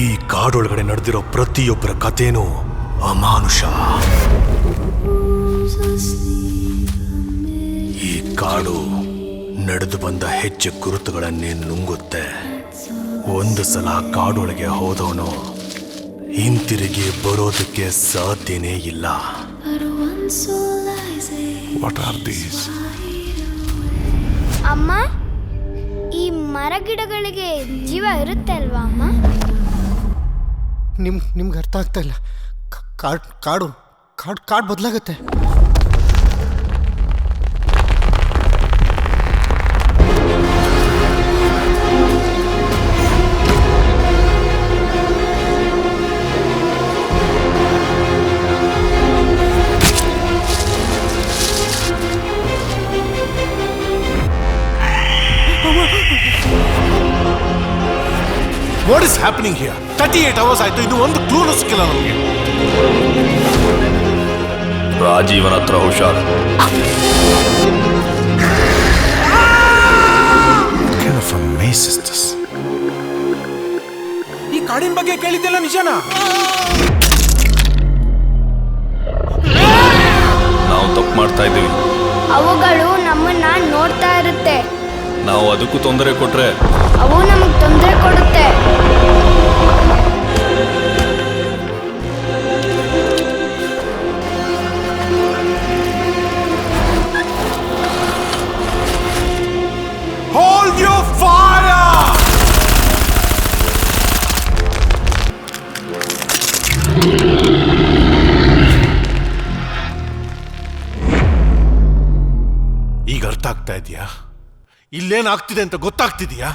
ಈ ಕಾಡೊಳಗಡೆ ನಡೆದಿರೋ ಪ್ರತಿಯೊಬ್ಬರ ಕಥೆನೂ ಅಮಾನುಷ. ಈ ಕಾಡು ನಡೆದು ಬಂದ ಹೆಜ್ಜೆ ಗುರುತುಗಳನ್ನೇ ನುಂಗುತ್ತೆ. ಒಂದು ಸಲ ಕಾಡೊಳಗೆ ಹೋದವನು ಹಿಂತಿರುಗಿ ಬರೋದಕ್ಕೆ ಸಾಧ್ಯನೇ ಇಲ್ಲ. What are these? ಅಮ್ಮ, ಈ ಮರ ಗಿಡಗಳಿಗೆ ಜೀವ ಇರುತ್ತೆ ಅಲ್ವಾ ಅಮ್ಮ? ನಿಮ್ಗೆ ಅರ್ಥ ಆಗ್ತಾ ಇಲ್ಲ. ಕಾಡು ಬದಲಾಗುತ್ತೆ. What is happening here? 38 hours ಆಯ್ತು, ಇನ್ನು ಒಂದು ಕ್ಲೂನು ಸಿಕ್ಕಿಲ್ಲ ನಮಗೆ. ರಾಜೀವನ ಹತ್ರ ಹುಷಾರ್. What kind of a maze is this? ಈ ಕಾಡಿನ ಬಗ್ಗೆ ಕೇಳಿದ್ದೆಲ್ಲ ನಿಜನಾ? ನಾವು ತಪ್ಪು ಮಾಡ್ತಾ ಇದ್ದೀವಿ. ಅವುಗಳು ನಮ್ಮನ್ನ ನೋಡ್ತಾ ಇರುತ್ತೆ. ನಾವು ಅದಕ್ಕೂ ತೊಂದರೆ ಕೊಟ್ರೆ ಅವು ನಮಗೆ ತೊಂದರೆ ಕೊಡುತ್ತೆ. Hold your fire! ಈಗ ಅರ್ಥ ಆಗ್ತಾ ಇದೆಯಾ? ಇಲ್ಲೇನಾಗ್ತಿದೆ ಅಂತ ಗೊತ್ತಾಗ್ತಿದೆಯಾ?